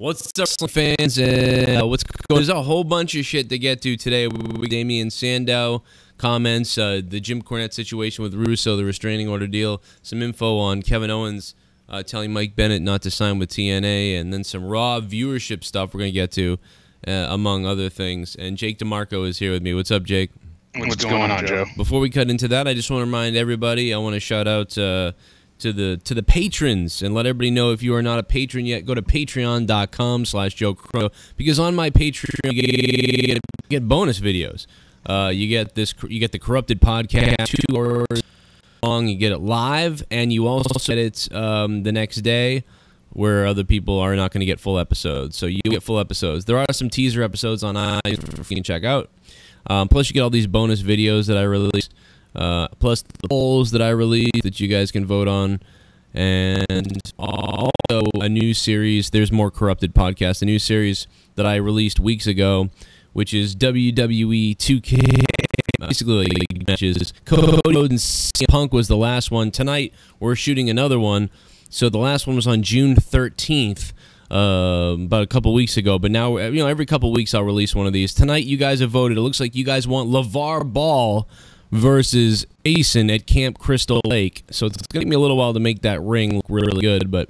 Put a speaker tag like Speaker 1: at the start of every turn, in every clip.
Speaker 1: What's up, wrestling fans? There's a whole bunch of shit to get to today. With Damian Sandow comments, the Jim Cornette situation with Russo, the restraining order deal, some info on Kevin Owens telling Mike Bennett not to sign with TNA, and then some Raw viewership stuff we're going to get to, among other things. And Jake DeMarco is here with me. What's up, Jake?
Speaker 2: What's going on, Joe?
Speaker 1: Before we cut into that, I just want to remind everybody, I want to shout out to the patrons and let everybody know, if you are not a patron yet, go to patreon.com/Joe Crow, because on my Patreon you get bonus videos. You get the Corrupted podcast, 2 hours long. You get it live, and you also get it the next day, where other people are not going to get full episodes. So you get full episodes. There are some teaser episodes on iTunes you can check out. Plus, you get all these bonus videos that I release. Plus the polls that I release that you guys can vote on, and also a new series. There's More Corrupted Podcast, a new series that I released weeks ago, which is WWE 2K. Basically, like matches. Cody Rhodes and CM Punk was the last one. Tonight we're shooting another one. So the last one was on June 13th. About a couple weeks ago, but now, you know, every couple weeks I'll release one of these. Tonight you guys have voted. It looks like you guys want LeVar Ball versus Asen at Camp Crystal Lake. So it's going to take me a little while to make that ring look really good, but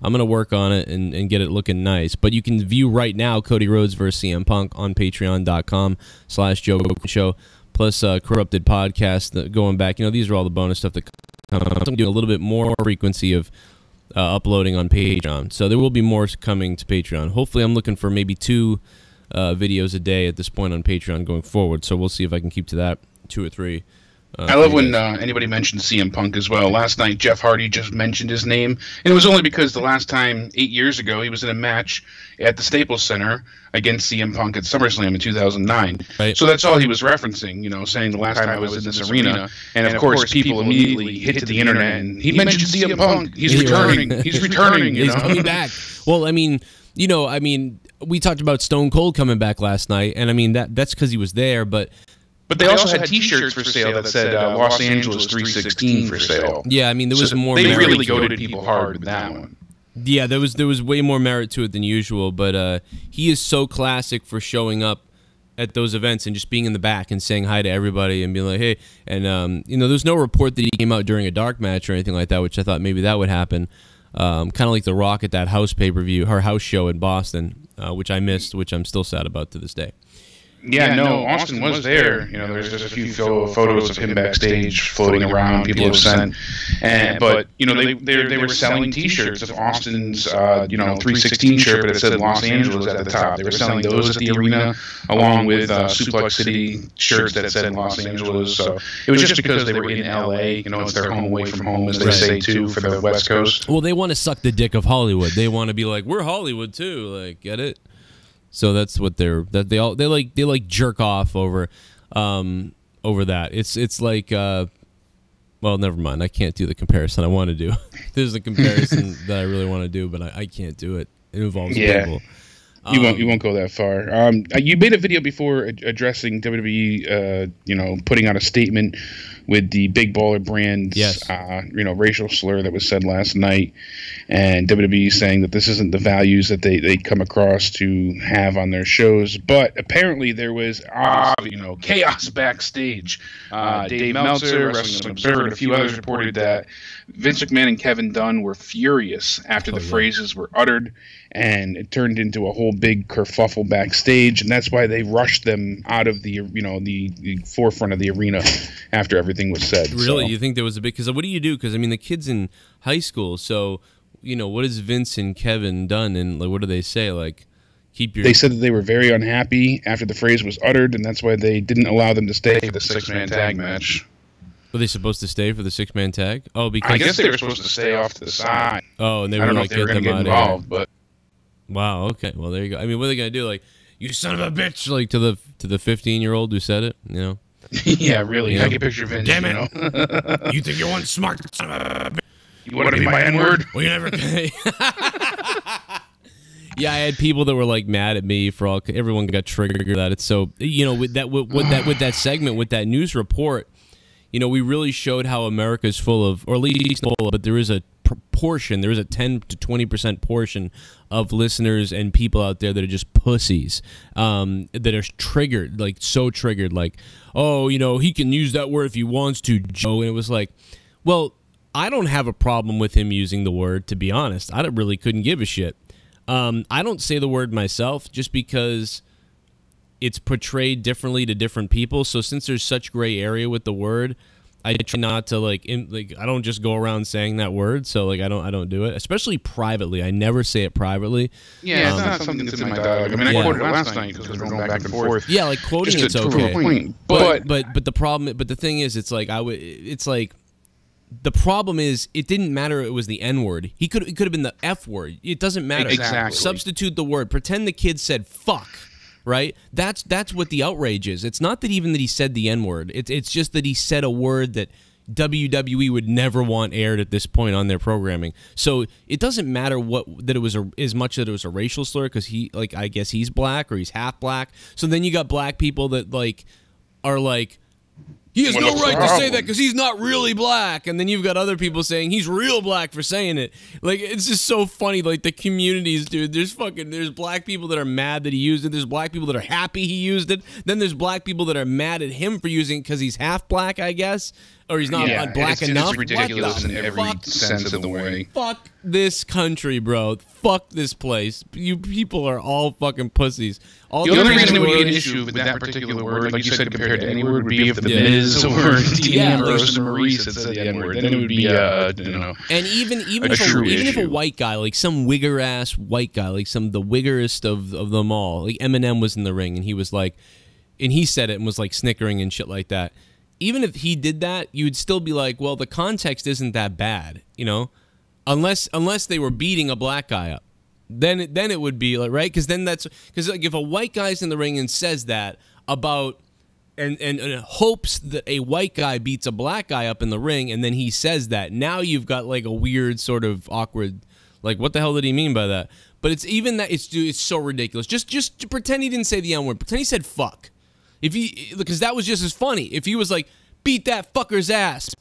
Speaker 1: I'm going to work on it and get it looking nice. But you can view right now Cody Rhodes versus CM Punk on patreon.com/Joe Show, plus Corrupted Podcast going back. You know, these are all the bonus stuff that come. I'm doing a little bit more frequency of uploading on Patreon. So there will be more coming to Patreon. Hopefully I'm looking for maybe 2 videos a day at this point on Patreon going forward. So we'll see if I can keep to that. 2 or 3.
Speaker 2: I love when anybody mentions CM Punk as well. Last night, Jeff Hardy just mentioned his name, and it was only because the last time, 8 years ago, he was in a match at the Staples Center against CM Punk at SummerSlam in 2009.
Speaker 1: Right.
Speaker 2: So that's all he was referencing, you know, saying the last time I was in this arena. And of course, people immediately hit to the internet, and he mentioned CM Punk. He's returning. He's returning. You know?
Speaker 1: He's coming back. Well, I mean, you know, we talked about Stone Cold coming back last night, and I mean that's because he was there, but
Speaker 2: they also had T-shirts for sale that said Los Angeles 316 for sale.
Speaker 1: Yeah, I mean, there was more.
Speaker 2: They really goaded people hard with that one.
Speaker 1: Yeah, there was way more merit to it than usual, but he is so classic for showing up at those events and just being in the back and saying hi to everybody and being like, hey, and you know, there's no report that he came out during a dark match or anything like that, which I thought maybe that would happen. Kind of like The Rock at that house pay-per-view, her house show in Boston, which I missed, which I'm still sad about to this day.
Speaker 2: Yeah, no, Austin was there. You know, there's just a few photos of him backstage floating around. People have sent, but you know, they were selling T-shirts of Austin's 316 shirt, but it said Los Angeles at the top. They were selling those at the arena, along with Suplex City shirts that said Los Angeles. So it was just because they were in LA. You know, it's their home away from home, as they say too, for the West Coast.
Speaker 1: Well, they want to suck the dick of Hollywood. They want to be like, we're Hollywood too. Like, get it? So that's what they like jerk off over that. It's like well, never mind. I can't do the comparison I want to do. There's a comparison that I really want to do, but I can't do it. It involves people.
Speaker 2: You won't go that far. You made a video before addressing WWE, putting out a statement with the Big Baller Brand's,
Speaker 1: yes.
Speaker 2: Racial slur that was said last night, and WWE saying that this isn't the values that they come across to have on their shows. But apparently there was, chaos backstage. Dave Meltzer, Wrestling Observer, and a few others reported that Vince McMahon and Kevin Dunn were furious after the phrases were uttered, and it turned into a whole big kerfuffle backstage, and that's why they rushed them out of the forefront of the arena after everything was said.
Speaker 1: Really?
Speaker 2: So.
Speaker 1: You think there was a big... Because what do you do? Because, I mean, the kid's in high school, so, you know, what has Vince and Kevin done, and like, what do they say? Like, keep your...
Speaker 2: They said that they were very unhappy after the phrase was uttered, and that's why they didn't allow them to stay for the six-man tag match.
Speaker 1: Were they supposed to stay for the six-man tag? Oh, because...
Speaker 2: I guess they were supposed to stay off to the side.
Speaker 1: Oh, and they
Speaker 2: were
Speaker 1: like,
Speaker 2: know if they were going to get involved, but...
Speaker 1: Wow, okay. Well, there you go. I mean, what are they going to do? Like, you son of a bitch, like, to the 15-year-old who said it, you know?
Speaker 2: Yeah, really. I can picture Vince,
Speaker 1: damn it. You think you're one smart son of a bitch?
Speaker 2: You want to be my N-word?
Speaker 1: Well, you never... Yeah, I had people that were like mad at me for all... Everyone got triggered that. It's so... You know, with that segment, with that news report, you know, we really showed how America's full of... Or at least full of... But there is a portion. There is a 10 to 20% portion of listeners and people out there that are just pussies, that are triggered, like so triggered, like, oh, you know, he can use that word if he wants to, Joe. And it was like, well, I don't have a problem with him using the word, to be honest. I really couldn't give a shit. I don't say the word myself just because it's portrayed differently to different people. So since there's such gray area with the word, I try not to like I don't just go around saying that word. So like I don't do it, especially privately. I never say it privately.
Speaker 2: Yeah, it's not something that's in my dialogue. I mean, I quoted it last night because we were going back and forth.
Speaker 1: Yeah, like quoting it's okay.
Speaker 2: Point.
Speaker 1: But the problem, but the thing is, it's like it's like. The problem is, it didn't matter. It was the N word. It could have been the F word. It doesn't matter.
Speaker 2: Exactly.
Speaker 1: Substitute the word. Pretend the kid said fuck. Right. That's what the outrage is. It's not that even that he said the N word. It's just that he said a word that WWE would never want aired at this point on their programming. So it doesn't matter that it was as much that it was a racial slur because I guess he's black or he's half black. So then you got black people that like are like, he has no right to say that because he's not really black. And then you've got other people saying he's real black for saying it. Like, it's just so funny. Like, the communities, dude, there's black people that are mad that he used it. There's black people that are happy he used it. Then there's black people that are mad at him for using it because he's half black, I guess. Or he's not black enough.
Speaker 2: It's ridiculous in every sense of the way.
Speaker 1: Fuck this country, bro. Fuck this place. You people are all fucking pussies.
Speaker 2: The only reason it would be an issue with that particular word, like you said, compared to any word, would be if the Miz or Dean Ambrose or Maurice had said the N-word. Then it would be, you know,
Speaker 1: and even if a white guy, like some wigger-ass white guy, like the wiggerest of them all, like Eminem was in the ring, and he was like, and he said it and was like snickering and shit like that. Even if he did that, you would still be like, well, the context isn't that bad, you know, unless they were beating a black guy up. Then it would be like, right, because like if a white guy's in the ring and says that about and hopes that a white guy beats a black guy up in the ring, and then he says that, now you've got like a weird sort of awkward, like, what the hell did he mean by that? But it's even that it's so ridiculous. Just pretend he didn't say the N-word. Pretend he said fuck. Because that was just as funny. If he was like, beat that fucker's ass,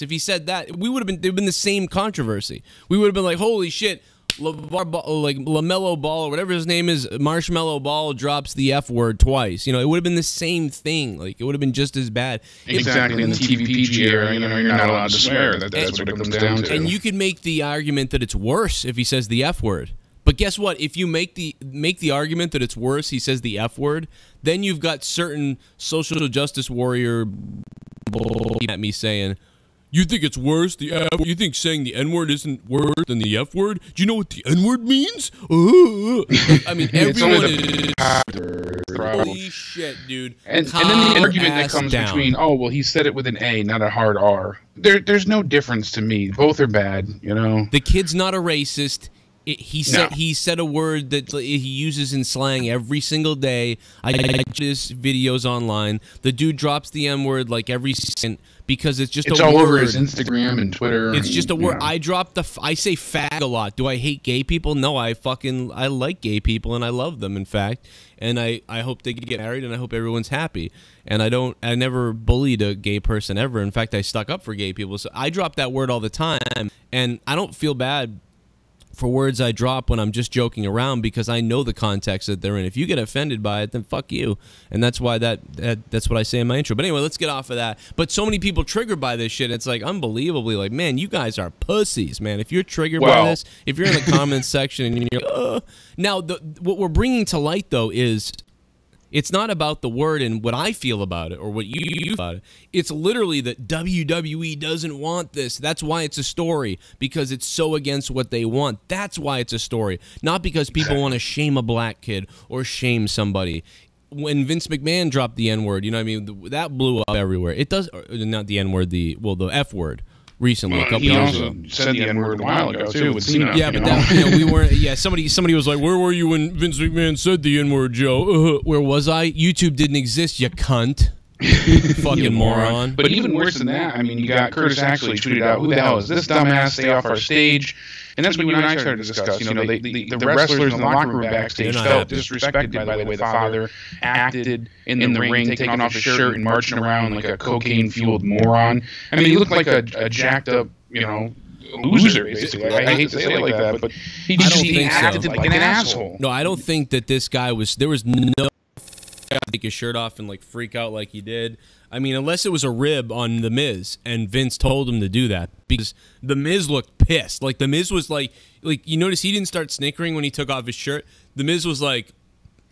Speaker 1: if he said that, it would have been the same controversy. We would have been like, holy shit, LaMelo Ball or whatever his name is, Marshmallow Ball drops the F word twice. You know, it would have been the same thing. Like, it would have been just as bad.
Speaker 2: Exactly. In the TVPG era, you know, you're not allowed to swear. That's what it comes down to.
Speaker 1: And you could make the argument that it's worse if he says the F word. But guess what? If you make the argument that it's worse, he says the F word, then you've got certain social justice warrior at me saying, you think it's worse? You think saying the N word isn't worse than the F word? Do you know what the N word means? I mean, everyone is holy shit, dude.
Speaker 2: And then the argument that comes between, oh, well, he said it with an A, not a hard R. There's no difference to me. Both are bad, you know.
Speaker 1: The kid's not a racist. He said a word that he uses in slang every single day. I his videos online. The dude drops the N word like every second because it's just a word.
Speaker 2: It's all over his Instagram and Twitter.
Speaker 1: It's just a word. I say fag a lot. Do I hate gay people? No, I like gay people and I love them, in fact. And I hope they get married and I hope everyone's happy. And I never bullied a gay person ever. In fact, I stuck up for gay people. So I drop that word all the time, and I don't feel bad for words I drop when I'm just joking around because I know the context that they're in. If you get offended by it, then fuck you. And that's why that's what I say in my intro. But anyway, let's get off of that. But so many people triggered by this shit. It's like unbelievably like, man, you guys are pussies, man. If you're triggered by this, if you're in the comments section and you're now what we're bringing to light though is it's not about the word and what I feel about it or what you feel about it. It's literally that WWE doesn't want this. That's why it's a story, because it's so against what they want. That's why it's a story, not because people want to shame a black kid or shame somebody. When Vince McMahon dropped the N-word, you know what I mean? That blew up everywhere. It does, not the N-word, the F-word. Recently, a couple years ago.
Speaker 2: He also said the N-word a while ago too with Cena.
Speaker 1: Yeah, but that, you know, we weren't. Yeah, somebody was like, "Where were you when Vince McMahon said the N-word, Joe?" Where was I? YouTube didn't exist, you cunt. Fucking moron.
Speaker 2: But even worse than that, I mean, you got Curtis actually tweeted out, "Who the hell is this dumbass? Stay off our stage." And that's what you and I started to discuss. You know, the wrestlers in the locker room backstage felt disrespected by the way the father acted in the ring, taking off his shirt and marching around like a cocaine-fueled moron. I mean, he looked like a jacked up, you know, loser, basically. I hate to say it like that, but he acted like an asshole.
Speaker 1: No, I don't think that this guy was. There was no take his shirt off and like freak out like he did. I mean, unless it was a rib on The Miz, and Vince told him to do that, because The Miz looked pissed. Like The Miz was like you notice he didn't start snickering when he took off his shirt. The Miz was like,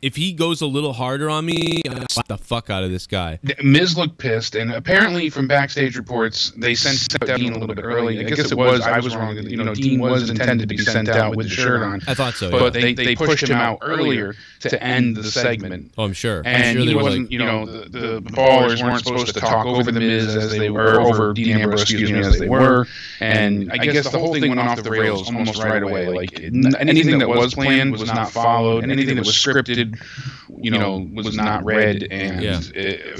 Speaker 1: if he goes a little harder on me, I'm gonna slap the fuck out of this guy.
Speaker 2: Miz looked pissed, and apparently from backstage reports, they sent out Dean a little bit early. I guess it was, I was wrong. You know, Dean was intended to be sent out with the shirt on.
Speaker 1: I thought so,
Speaker 2: but they pushed him out earlier to end the segment.
Speaker 1: Oh, I'm sure.
Speaker 2: And
Speaker 1: I'm sure
Speaker 2: he wasn't, you know, the Ballers weren't supposed to talk over the Miz as they were, over Dean Ambrose, excuse me, as they were. And I guess the whole thing went off the rails almost right away. Like anything that was planned was not followed, and anything that was scripted, you know, was not read, and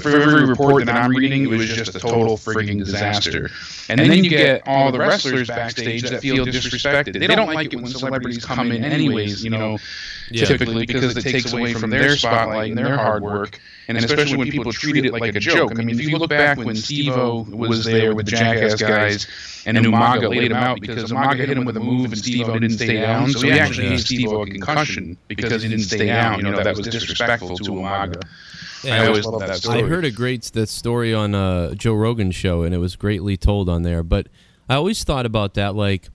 Speaker 2: for every report that I'm reading, it was just a total freaking disaster. And then you get all the wrestlers backstage that feel disrespected. They don't like it when celebrities come in anyways, you know, typically, because it takes away from their spotlight and their hard work, and especially when people treat it like a joke. I mean, if you look back when Steve-O was there with the Jackass guys, and Umaga laid him out because Umaga hit him with a move and Steve-O didn't stay down, so he actually gave Steve-O a concussion because he didn't stay down. You know, that was disrespectful to Umaga.
Speaker 1: Yeah,
Speaker 2: I always love that story.
Speaker 1: I heard that story on Joe Rogan's show, and it was greatly told on there. But I always thought about that, like,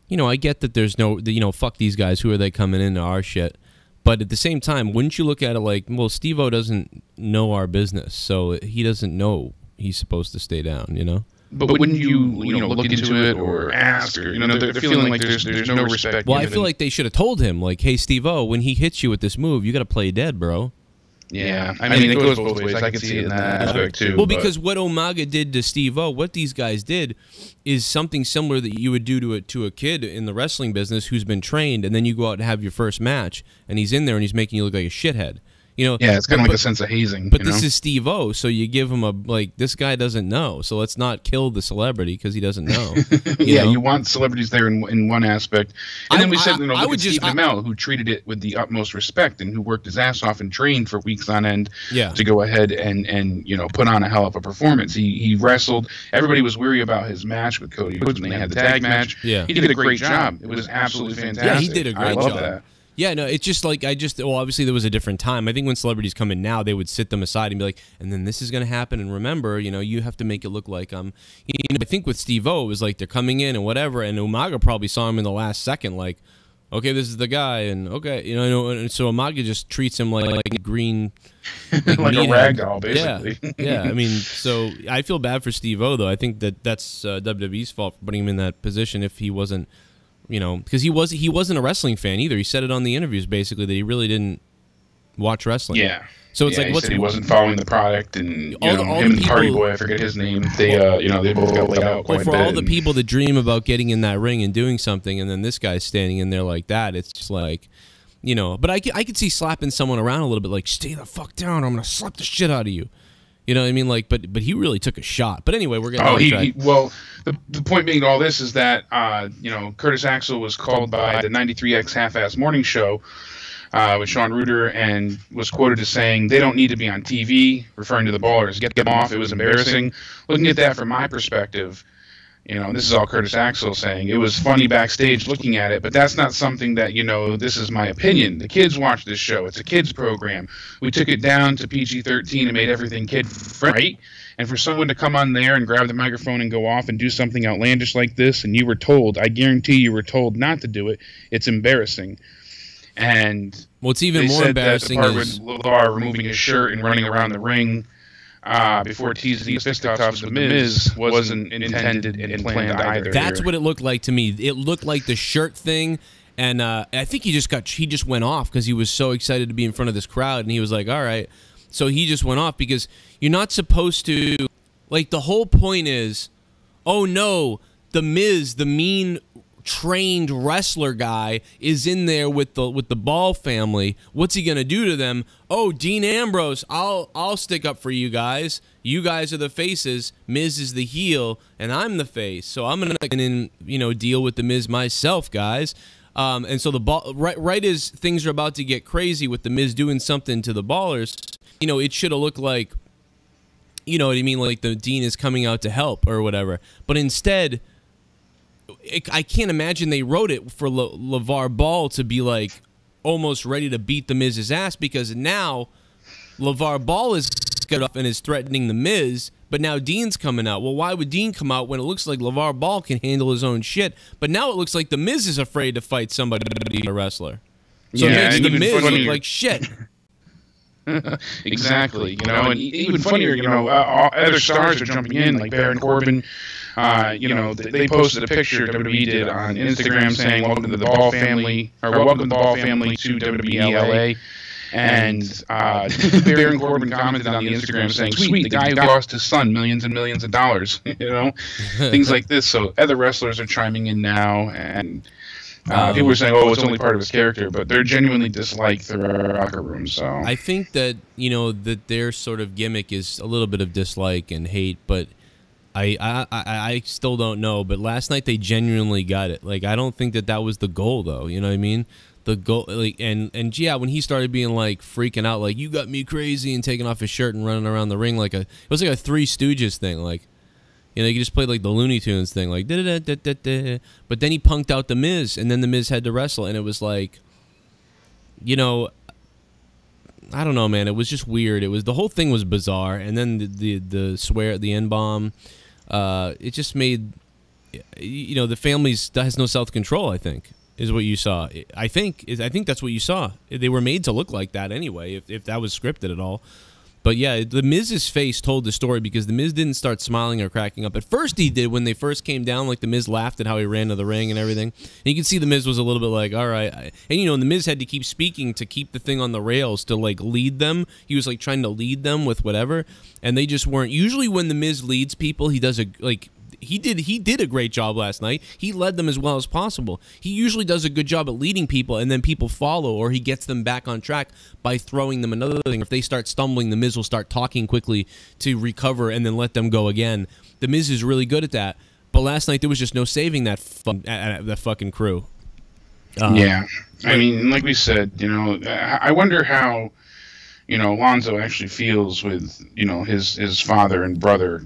Speaker 1: you know, I get that there's no, you know, fuck these guys, who are they coming into our shit? But at the same time, wouldn't you look at it like, well, Steve-O doesn't know our business, so he doesn't know he's supposed to stay down, you know?
Speaker 2: But wouldn't you know, look into it or ask, or, you know, they're feeling like there's no respect.
Speaker 1: Well, I feel like they should have told him, like, hey, Steve-O, when he hits you with this move, you got to play dead, bro.
Speaker 2: Yeah, I mean, it goes both ways. I can see it in that aspect, too.
Speaker 1: Well, because what Umaga did to Steve-O, what these guys did, is something similar that you would do to a kid in the wrestling business who's been trained, and then you go out and have your first match, and he's in there and he's making you look like a shithead. You know,
Speaker 2: yeah, it's kind of like a sense of hazing.
Speaker 1: But this is Steve-O, so you give him a, like, this guy doesn't know, so let's not kill the celebrity because he doesn't know.
Speaker 2: You know? You want celebrities there in one aspect. And then we said, you know, look at Stephen Amell, who treated it with the utmost respect and who worked his ass off and trained for weeks on end to go ahead and you know, put on a hell of a performance. He wrestled. Everybody was weary about his match with Cody Rhodes when they had the tag match.
Speaker 1: Yeah.
Speaker 2: He did a great job. It was absolutely fantastic.
Speaker 1: Yeah, he did a great job.
Speaker 2: That.
Speaker 1: Yeah, no, it's just like, well, obviously there was a different time. I think when celebrities come in now, they would sit them aside and be like, and then this is going to happen, and remember, you know, you have to make it look like you know, I think with Steve-O, it was like they're coming in and whatever, and Umaga probably saw him in the last second, like, okay, this is the guy, and okay, you know, and so Umaga just treats him like a green...
Speaker 2: like a ragdoll, basically.
Speaker 1: Yeah, I mean, so I feel bad for Steve-O, though. I think that's WWE's fault for putting him in that position if he wasn't... You know, because he wasn't a wrestling fan either. He said it on the interviews basically that he really didn't watch wrestling.
Speaker 2: Yeah.
Speaker 1: So it's like
Speaker 2: he said he wasn't following the product, and him and Party Boy, I forget his name. They you know, they both got laid out quite a bit.
Speaker 1: All the people that dream about getting in that ring and doing something, and then this guy's standing in there like that, it's just like, you know. But I could see slapping someone around a little bit, like, stay the fuck down, or I'm gonna slap the shit out of you. You know what I mean? Like, but he really took a shot. But anyway, we're getting
Speaker 2: well, the point being to all this is that you know, Curtis Axel was called by the 93X Half-Ass Morning Show with Sean Reuter, and was quoted as saying, "They don't need to be on TV," referring to the Ballers. Get them off. It was embarrassing. Looking at that from my perspective, you know, this is all Curtis Axel saying. It was funny backstage looking at it, but that's not something that, you know, this is my opinion. The kids watch this show. It's a kids program. We took it down to PG-13 and made everything kid-friendly, right? And for someone to come on there and grab the microphone and go off and do something outlandish like this, and you were told, I guarantee you were told not to do it, it's embarrassing. And
Speaker 1: what's even more embarrassing
Speaker 2: is LeVar removing his shirt and running around the ring before teasing the fisticuffs with The Miz wasn't intended and planned either.
Speaker 1: That's what it looked like to me. It looked like the shirt thing, and I think he just went off because he was so excited to be in front of this crowd, and he was like, all right. So he just went off because you're not supposed to, like, the whole point is, oh no, The Miz, the mean trained wrestler guy, is in there with the Ball family. What's he gonna do to them? Oh, Dean Ambrose, I'll stick up for you guys. You guys are the faces. Miz is the heel, and I'm the face. So I'm gonna, you know, deal with the Miz myself, guys. And so the ball, right as things are about to get crazy with the Miz doing something to the Ballers, you know, it should have looked like, you know what I mean, like the Dean is coming out to help or whatever. But instead, I can't imagine they wrote it for LeVar Ball to be like almost ready to beat the Miz's ass, because now LeVar Ball is got up and is threatening the Miz, but now Dean's coming out. Well, why would Dean come out when it looks like LeVar Ball can handle his own shit? But now it looks like the Miz is afraid to fight somebody, a wrestler. So it makes the Miz look like shit.
Speaker 2: Exactly, you know, and even funnier, you know, other stars are jumping in, like Baron Corbin. You know, they posted a picture WWE did on Instagram saying, "Welcome to the Ball family," or "Welcome the Ball family to WWE LA." And Baron Corbin commented on the Instagram saying, "Sweet, the guy who lost his son millions and millions of dollars," you know, things like this. So other wrestlers are chiming in now, and people are saying, "Oh, it's only part of his character," but they're genuinely disliked the locker room. So
Speaker 1: I think that, you know, that their sort of gimmick is a little bit of dislike and hate, but I still don't know. But last night they genuinely got it. Like, I don't think that that was the goal, though. You know what I mean? The goal, like, and yeah, when he started being like freaking out, like, "You got me crazy," and taking off his shirt and running around the ring like it was like a Three Stooges thing, like. You know, he just played like the Looney Tunes thing, like da-da-da-da-da-da. But then he punked out the Miz, and then the Miz had to wrestle, and it was like, you know, I don't know, man. It was just weird. It was, the whole thing was bizarre, and then the swear at the N-bomb, it just made, you know, the families that has no self-control, I think, is what you saw. I think that's what you saw. They were made to look like that anyway, if that was scripted at all. But yeah, the Miz's face told the story, because the Miz didn't start smiling or cracking up. At first he did when they first came down, like the Miz laughed at how he ran to the ring and everything. And you can see the Miz was a little bit like, all right. And you know, and the Miz had to keep speaking to keep the thing on the rails to like lead them. He was like trying to lead them with whatever. And they just weren't. Usually when the Miz leads people, he does he did a great job last night. He led them as well as possible. He usually does a good job at leading people, and then people follow, or he gets them back on track by throwing them another thing. If they start stumbling, the Miz will start talking quickly to recover and then let them go again. The Miz is really good at that. But last night there was just no saving that fucking crew.
Speaker 2: Yeah, I mean, like we said, you know, I wonder how, you know, Lonzo actually feels with, you know, his father and brother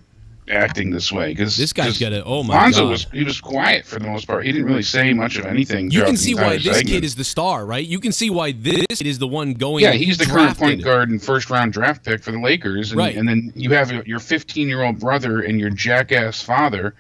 Speaker 2: acting this way, because
Speaker 1: this guy's got it. Oh my
Speaker 2: Lonzo
Speaker 1: God.
Speaker 2: he was quiet for the most part. He didn't really say much of anything.
Speaker 1: You can see why this kid is the star, right? You can see why this kid is the one going.
Speaker 2: Yeah, he's the current point guard and first round draft pick for the Lakers, and,
Speaker 1: right.
Speaker 2: And then you have your 15-year-old brother and your jackass father,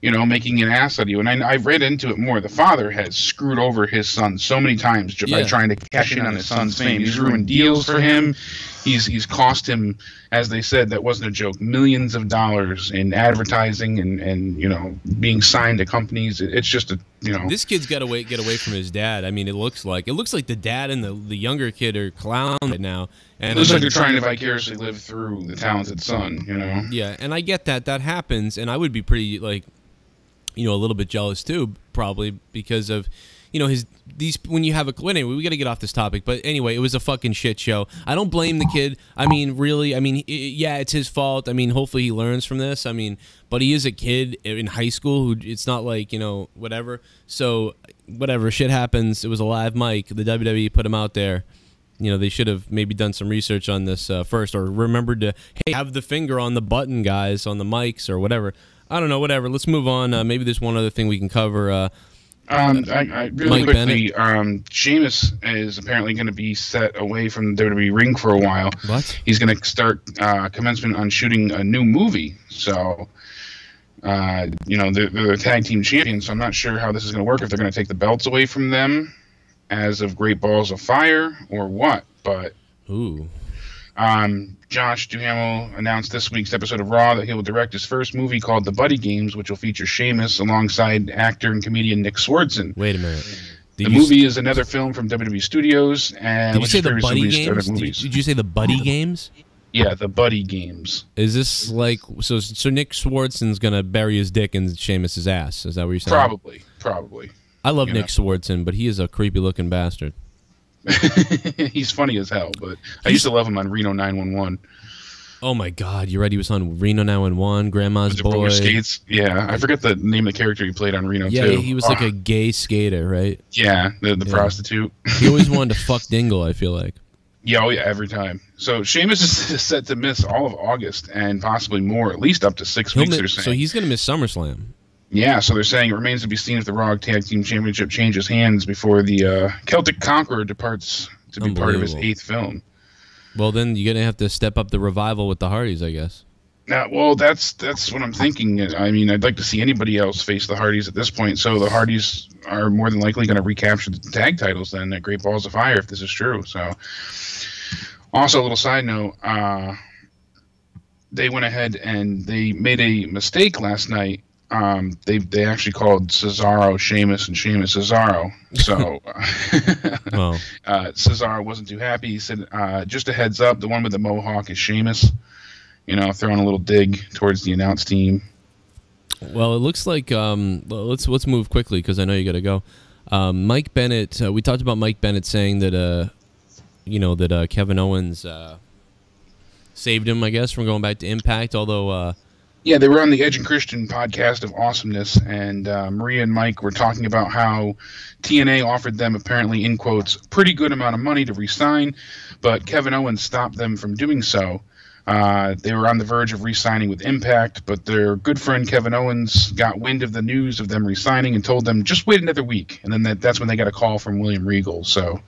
Speaker 2: you know, making an ass out of you. And I've read into it more. The father has screwed over his son so many times by trying to cash in on his son's fame. He's ruined deals for him. He's cost him, as they said, that wasn't a joke, millions of dollars in advertising and you know, being signed to companies. It's just a, you know.
Speaker 1: This kid's got to get away from his dad. I mean, it looks like the dad and the younger kid are clowns right now. And
Speaker 2: it looks like they're trying to vicariously live through the talented son, you know.
Speaker 1: Yeah, and I get that happens, and I would be pretty, like, you know, a little bit jealous too, probably, because of, you know, when you have a, anyway, we got to get off this topic, but anyway, it was a fucking shit show. I don't blame the kid. I mean, really, I mean, yeah, it's his fault. I mean, hopefully he learns from this. I mean, but he is a kid in high school who, it's not like, you know, whatever. So, whatever, shit happens. It was a live mic. The WWE put him out there. You know, they should have maybe done some research on this first, or remembered to, hey, have the finger on the button, guys, on the mics or whatever. I don't know, whatever. Let's move on. Maybe there's one other thing we can cover.
Speaker 2: I really quickly, Sheamus is apparently going to be set away from the WWE ring for a while.
Speaker 1: What?
Speaker 2: He's going to start commencement on shooting a new movie. So, you know, they're the tag team champions, so I'm not sure how this is going to work, if they're going to take the belts away from them as of Great Balls of Fire or what. But
Speaker 1: ooh.
Speaker 2: Josh Duhamel announced this week's episode of Raw that he will direct his first movie called The Buddy Games, which will feature Sheamus alongside actor and comedian Nick Swardson.
Speaker 1: Wait a minute.
Speaker 2: The movie is another film from WWE Studios. And
Speaker 1: did you say the Buddy Games? Did you say the Buddy Games?
Speaker 2: Yeah, The Buddy Games.
Speaker 1: Is this like, so Nick Swardson's going to bury his dick in Sheamus's ass? Is that what you're saying?
Speaker 2: Probably.
Speaker 1: I love Nick Swardson, but he is a creepy-looking bastard.
Speaker 2: He's funny as hell, but I used to love him on Reno 911.
Speaker 1: Oh my God, you're right. He was on Reno 911, Grandma's Boy.
Speaker 2: Roller skates. Yeah, I forget the name of the character he played on Reno too.
Speaker 1: Yeah, he was like a gay skater, right?
Speaker 2: Yeah, the prostitute.
Speaker 1: He always wanted to fuck Dingle, I feel like.
Speaker 2: Yeah, oh yeah, every time. So Sheamus is set to miss all of August and possibly more, at least up to 6 weeks. They're saying.
Speaker 1: So he's going to miss SummerSlam.
Speaker 2: Yeah, so they're saying it remains to be seen if the Raw Tag Team Championship changes hands before the Celtic Conqueror departs to be part of his 8th film.
Speaker 1: Well, then you're gonna have to step up the revival with the Hardys, I guess.
Speaker 2: Well, that's what I'm thinking. I mean, I'd like to see anybody else face the Hardys at this point. So the Hardys are more than likely going to recapture the tag titles then at Great Balls of Fire if this is true. So, also a little side note, they went ahead and they made a mistake last night. They actually called Cesaro Sheamus and Sheamus Cesaro. So Cesaro wasn't too happy. He said, just a heads up, the one with the mohawk is Sheamus. You know, throwing a little dig towards the announce team.
Speaker 1: Well, it looks like let's move quickly because I know you got to go. Mike Bennett. We talked about Mike Bennett saying that Kevin Owens saved him, I guess, from going back to Impact. Although,
Speaker 2: yeah, they were on the Edge and Christian podcast of Awesomeness, and Maria and Mike were talking about how TNA offered them, apparently in quotes, pretty good amount of money to re-sign, but Kevin Owens stopped them from doing so. They were on the verge of re-signing with Impact, but their good friend Kevin Owens got wind of the news of them re-signing and told them, just wait another week. And then that's when they got a call from William Regal. So,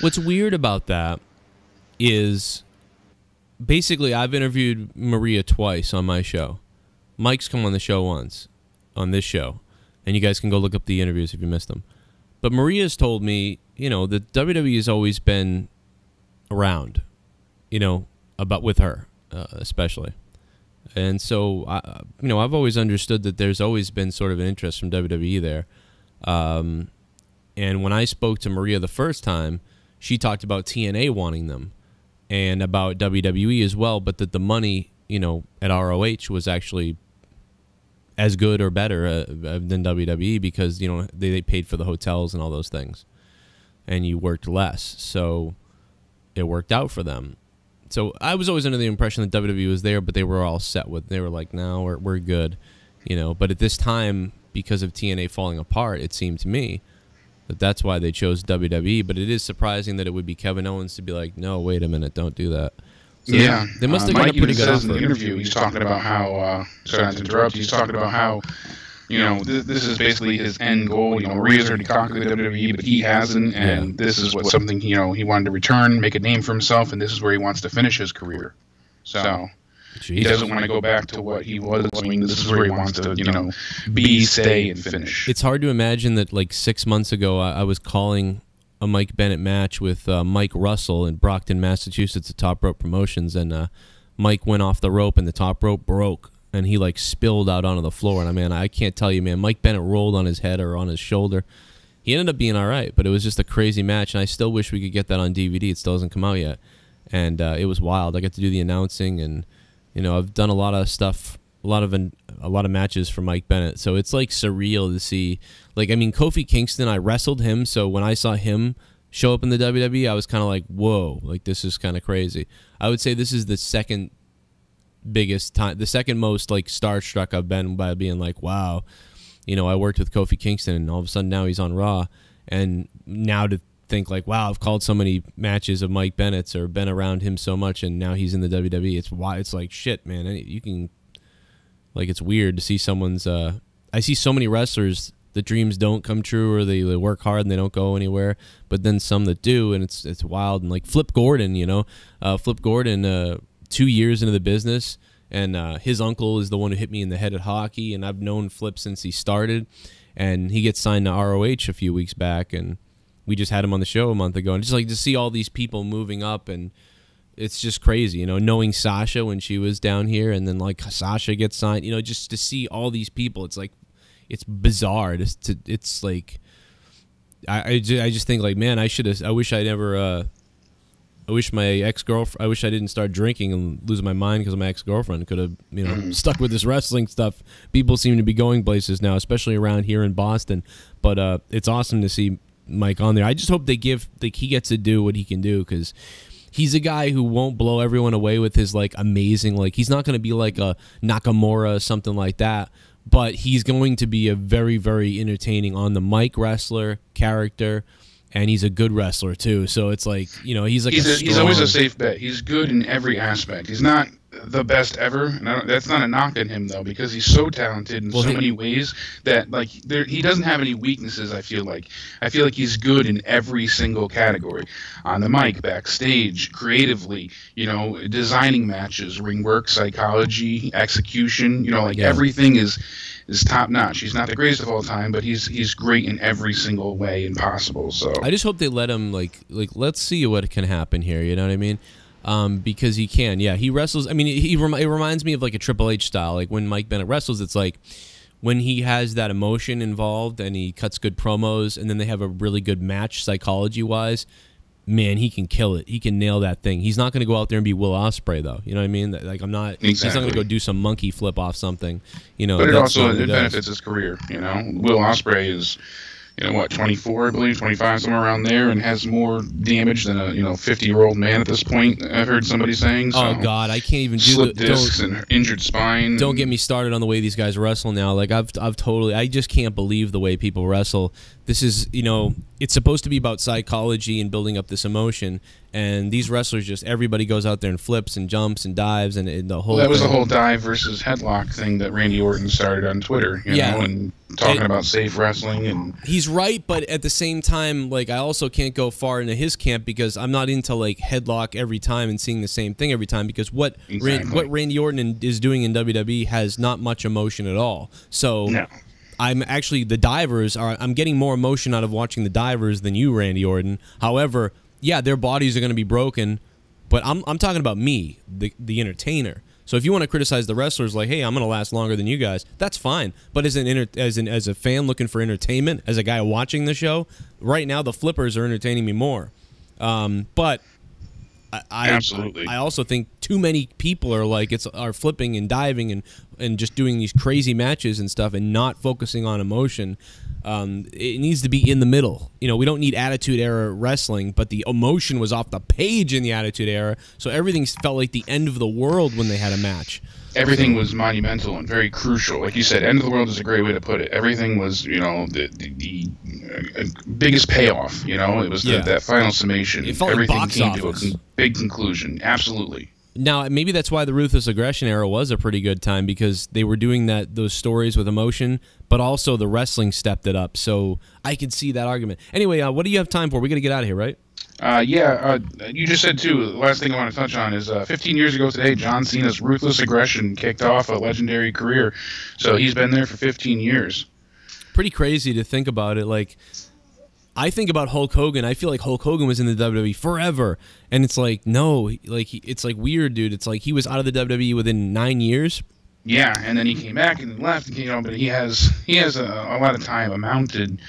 Speaker 1: what's weird about that is basically I've interviewed Maria twice on my show. Mike's come on the show once, on this show. And you guys can go look up the interviews if you missed them. But Maria's told me, that WWE has always been around, about with her. Especially. And so, I've always understood that there's always been sort of an interest from WWE there. And when I spoke to Maria the first time, she talked about TNA wanting them and about WWE as well, but that the money, at ROH was actually as good or better than WWE because, they paid for the hotels and all those things. And you worked less. So it worked out for them. So I was always under the impression that WWE was there, but they were all set with. They were like, "No, we're good," But at this time, because of TNA falling apart, it seemed to me that that's why they chose WWE. But it is surprising that it would be Kevin Owens to be like, "No, wait a minute, don't do that." So
Speaker 2: yeah,
Speaker 1: they must have got a pretty good offer.
Speaker 2: In the interview, he's talking about how. Sorry to interrupt. He's talking about how. This is basically his end goal. Maria's already conquered the WWE, but he hasn't, and this is what something he wanted to return, make a name for himself, and this is where he wants to finish his career. So he doesn't want to go back to what he was doing. This is where he wants to, be, stay, and finish.
Speaker 1: It's hard to imagine that like 6 months ago, I was calling a Mike Bennett match with Mike Russell in Brockton, Massachusetts, at Top Rope Promotions, and Mike went off the rope, and the top rope broke. And he like spilled out onto the floor. And I can't tell you, man. Mike Bennett rolled on his head or on his shoulder. He ended up being all right, but it was just a crazy match. And I still wish we could get that on DVD. It still hasn't come out yet. And it was wild. I got to do the announcing, and I've done a lot of stuff, a lot of matches for Mike Bennett. So it's like surreal to see. Kofi Kingston, I wrestled him. So when I saw him show up in the WWE, I was kind of like, whoa, like this is kind of crazy. I would say this is the second biggest time, the second most like starstruck I've been by being like, wow, I worked with Kofi Kingston, and all of a sudden now he's on Raw, and now to think like, wow, I've called so many matches of Mike Bennett's or been around him so much, and now he's in the WWE. It's like shit, man. You can like, it's weird to see someone's. I see so many wrestlers the dreams don't come true, or they work hard and they don't go anywhere, but then some that do, and it's wild. And like Flip Gordon, Flip Gordon. 2 years into the business, and his uncle is the one who hit me in the head at hockey, and I've known Flip since he started, and he gets signed to ROH a few weeks back, and we just had him on the show a month ago, and just like to see all these people moving up, and it's just crazy, knowing Sasha when she was down here, and then like Sasha gets signed, just to see all these people, it's like, it's bizarre. It's like, I just think like, man, I wish I never. I wish my ex-girlfriend. I wish I didn't start drinking and losing my mind because my ex-girlfriend could have, stuck with this wrestling stuff. People seem to be going places now, especially around here in Boston. But it's awesome to see Mike on there. I just hope he gets to do what he can do, because he's a guy who won't blow everyone away with his like amazing, like he's not going to be like a Nakamura or something like that. But he's going to be a very, very entertaining on the mic wrestler character. And he's a good wrestler too, so it's like he's like
Speaker 2: he's always a safe bet. He's good in every aspect. He's not the best ever. And that's not a knock on him though, because he's so talented in so many ways that like he doesn't have any weaknesses. I feel like he's good in every single category, on the mic, backstage, creatively, you know, designing matches, ring work, psychology, execution. You know, like everything is top notch. He's not the greatest of all time, but he's great in every single way possible. So
Speaker 1: I just hope they let him like let's see what can happen here. You know what I mean? Because he can. Yeah, he wrestles. I mean, it reminds me of like a Triple H style. Like when Mike Bennett wrestles, it's like when he has that emotion involved and he cuts good promos, and then they have a really good match psychology wise. Man, he can kill it. He can nail that thing. He's not going to go out there and be Will Ospreay, though. You know what I mean? Like I'm not.
Speaker 2: Exactly.
Speaker 1: He's not going to go do some monkey flip off something. You know.
Speaker 2: But it also benefits his career. You know, Will Ospreay is, you know what, 24, I believe, 25, somewhere around there, and has more damage than a 50-year-old man at this point. I've heard somebody saying. So.
Speaker 1: Oh God, I can't even do
Speaker 2: slip discs and injured spine.
Speaker 1: Don't get me started on the way these guys wrestle now. Like I just can't believe the way people wrestle. This is, you know, it's supposed to be about psychology and building up this emotion, and these wrestlers just everybody goes out there and flips and jumps and dives and the whole.
Speaker 2: Well, that was the whole dive versus headlock thing that Randy Orton started on Twitter. You know, and talking about safe wrestling, and
Speaker 1: he's right, but at the same time, like I also can't go far into his camp because I'm not into like headlock every time and seeing the same thing every time, because what Randy Orton is doing in WWE has not much emotion at all. So
Speaker 2: no.
Speaker 1: I'm actually I'm getting more emotion out of watching the divers than you, Randy Orton. However, yeah, their bodies are going to be broken, but I'm talking about me, the entertainer. So if you want to criticize the wrestlers, like, hey, I'm going to last longer than you guys, that's fine. But as a fan looking for entertainment, as a guy watching the show, right now the flippers are entertaining me more. But
Speaker 2: absolutely,
Speaker 1: I also think too many people are flipping and diving and just doing these crazy matches and stuff and not focusing on emotion. It needs to be in the middle. You know, we don't need Attitude Era wrestling, but the emotion was off the page in the Attitude Era, so everything felt like the end of the world when they had a match.
Speaker 2: Everything was monumental and very crucial. Like you said, end of the world is a great way to put it. Everything was, you know, the biggest payoff. You know, it was that final summation.
Speaker 1: It felt
Speaker 2: everything
Speaker 1: like box
Speaker 2: came
Speaker 1: office.
Speaker 2: to a big conclusion. Absolutely.
Speaker 1: Now, maybe that's why the Ruthless Aggression era was a pretty good time, because they were doing those stories with emotion, but also the wrestling stepped it up. So I could see that argument. Anyway, what do you have time for? We got to get out of here, right?
Speaker 2: You just said, too, the last thing I want to touch on is 15 years ago today, John Cena's Ruthless Aggression kicked off a legendary career. So he's been there for 15 years.
Speaker 1: Pretty crazy to think about it. Like, I think about Hulk Hogan. I feel like Hulk Hogan was in the WWE forever. And it's like, no, like it's like weird, dude. It's like he was out of the WWE within 9 years.
Speaker 2: Yeah, and then he came back and left, you know, but he has a lot of time amounted.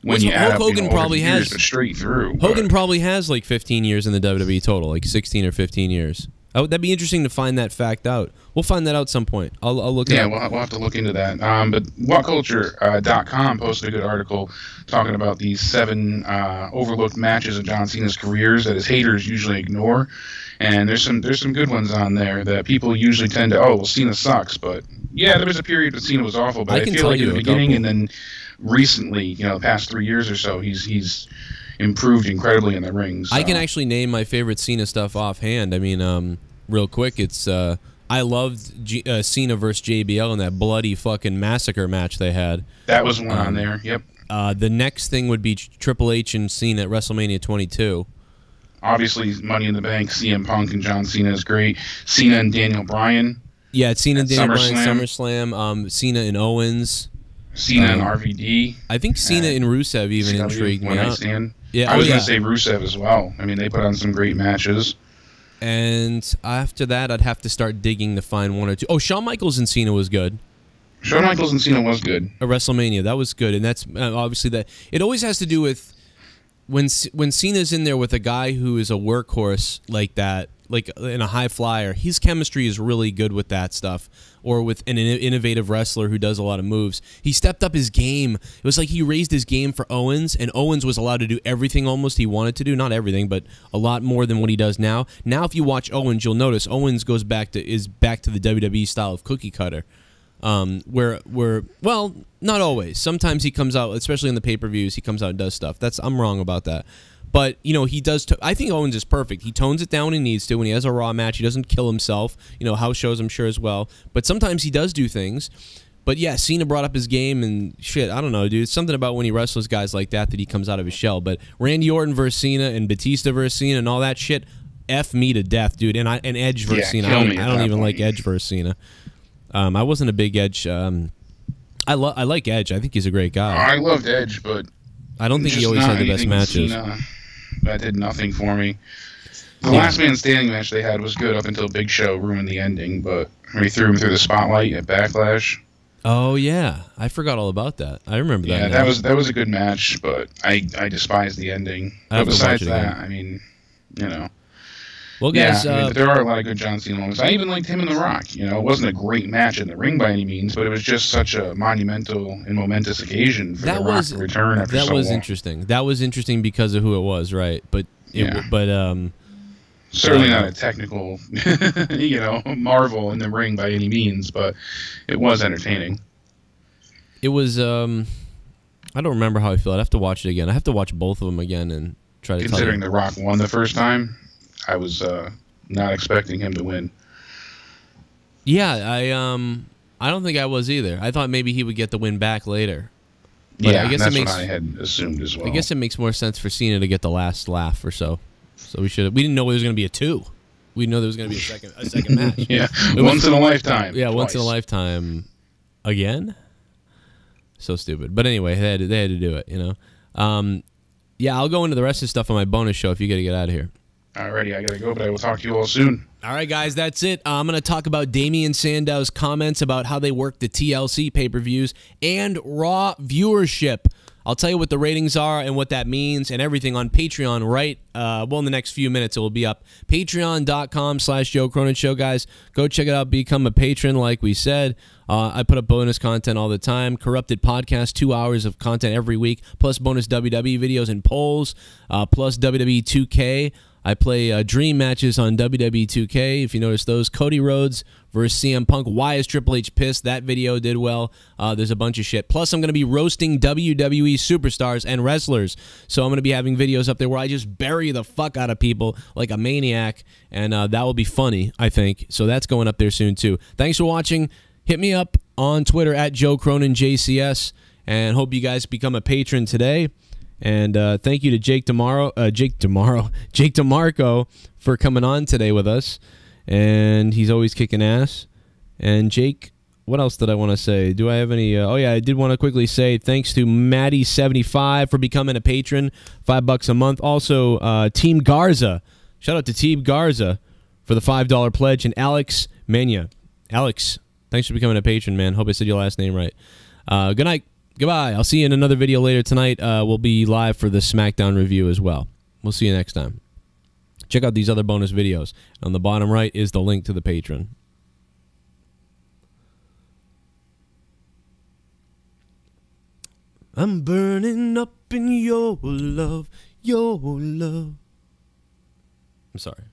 Speaker 2: When you add
Speaker 1: Hulk Hogan probably has
Speaker 2: straight through.
Speaker 1: Hogan probably has like 15 years in the WWE total, like 16 or 15 years. That'd be interesting to find that fact out. We'll find that out some point. I'll look it up.
Speaker 2: Yeah, we'll have to look into that. But WhatCulture.com posted a good article talking about these 7 overlooked matches of John Cena's careers that his haters usually ignore. And there's some good ones on there that people usually tend to, well, Cena sucks. But yeah, there was a period that Cena was awful. But I feel like in the beginning and then recently, you know, the past 3 years or so, he's improved incredibly in the rings. So.
Speaker 1: I can actually name my favorite Cena stuff offhand. I mean, real quick, it's I loved Cena versus JBL in that bloody fucking massacre match they had.
Speaker 2: That was one on there. Yep.
Speaker 1: The next thing would be Triple H and Cena at WrestleMania 22.
Speaker 2: Obviously, Money in the Bank, CM Punk and John Cena is great. Cena and Daniel Bryan.
Speaker 1: Yeah, it's Cena and Daniel Bryan,
Speaker 2: SummerSlam.
Speaker 1: Cena and Owens.
Speaker 2: Cena and RVD.
Speaker 1: I think Cena and Rusev even intrigued me.
Speaker 2: Yeah, I was going to say Rusev as well. I mean, they put on some great matches.
Speaker 1: And after that, I'd have to start digging to find one or two. Oh, Shawn Michaels and Cena was good.
Speaker 2: Shawn Michaels and Cena was good.
Speaker 1: At WrestleMania, that was good. And that's obviously that. It always has to do with when Cena's in there with a guy who is a workhorse like that, like in a high flyer, his chemistry is really good with that stuff. Or with an innovative wrestler who does a lot of moves. He stepped up his game. It was like he raised his game for Owens, and Owens was allowed to do everything almost he wanted to do. Not everything, but a lot more than what he does now. Now, if you watch Owens, you'll notice Owens is back to the WWE style of cookie cutter. Well, not always. Sometimes he comes out, especially in the pay-per-views, he comes out and does stuff. I'm wrong about that. But, you know, he does. I think Owens is perfect. He tones it down when he needs to. When he has a Raw match, he doesn't kill himself. You know, house shows, I'm sure, as well. But sometimes he does do things. But, yeah, Cena brought up his game and shit. I don't know, dude. It's something about when he wrestles guys like that he comes out of his shell. But Randy Orton versus Cena and Batista versus Cena and all that shit, F me to death, dude. And Edge versus Cena. I don't even like Edge versus Cena. I wasn't a big Edge. I like Edge. I think he's a great guy.
Speaker 2: I loved Edge, but
Speaker 1: I don't think he always had the best matches.
Speaker 2: That did nothing for me. The last man standing match they had was good up until Big Show ruined the ending, but he threw him through the spotlight at Backlash.
Speaker 1: Oh yeah, I forgot all about that. I remember that.
Speaker 2: Yeah, that was a good match, but I despise the ending. But besides that, I mean, you know.
Speaker 1: Well, guys,
Speaker 2: I mean, there are a lot of good John Cena moments. I even liked him and The Rock. You know, it wasn't a great match in the ring by any means, but it was just such a monumental and momentous occasion for The Rock to return after so long.
Speaker 1: That was interesting. That was interesting because of who it was, right? But
Speaker 2: certainly not a technical, you know, marvel in the ring by any means, but it was entertaining.
Speaker 1: It was. I don't remember how I feel. I'd have to watch it again. I have to watch both of them again and try to.
Speaker 2: Considering The Rock won the first time, I was not expecting him to win.
Speaker 1: Yeah, I don't think I was either. I thought maybe he would get the win back later. But
Speaker 2: yeah, that's what I had assumed as well.
Speaker 1: I guess it makes more sense for Cena to get the last laugh or so. So we didn't know there was going to be a 2. We didn't know there was going to be a second match.
Speaker 2: Yeah, once in a lifetime.
Speaker 1: Yeah, once in a lifetime. Again? So stupid. But anyway, they had to do it, you know. Yeah, I'll go into the rest of the stuff on my bonus show if you got to get out of here.
Speaker 2: Alrighty, I gotta go, but I will talk to you all soon.
Speaker 1: All right, guys, that's it. I'm going to talk about Damian Sandow's comments about how they work the TLC pay-per-views and Raw viewership. I'll tell you what the ratings are and what that means and everything on Patreon right, in the next few minutes it will be up. Patreon.com/Joe Cronin Show, guys. Go check it out. Become a patron, like we said. I put up bonus content all the time. Corrupted Podcast, 2 hours of content every week, plus bonus WWE videos and polls, plus WWE 2K. I play dream matches on WWE 2K. If you notice those, Cody Rhodes versus CM Punk. Why is Triple H pissed? That video did well. There's a bunch of shit. Plus, I'm going to be roasting WWE superstars and wrestlers. So I'm going to be having videos up there where I just bury the fuck out of people like a maniac, and that will be funny, I think. So that's going up there soon, too. Thanks for watching. It me up on Twitter at Joe Cronin JCS, and hope you guys become a patron today. And thank you to Jake DeMarco for coming on today with us. And he's always kicking ass. And Jake, what else did I want to say? Do I have any? Oh, yeah, I did want to quickly say thanks to Maddie75 for becoming a patron, $5 a month. Also, Team Garza. Shout out to Team Garza for the $5 pledge. And Alex Mania. Alex, thanks for becoming a patron, man. Hope I said your last name right. Good night. Goodbye. I'll see you in another video later tonight. We'll be live for the SmackDown review as well. We'll see you next time. Check out these other bonus videos. On the bottom right is the link to the Patreon. I'm burning up in your love, your love. I'm sorry.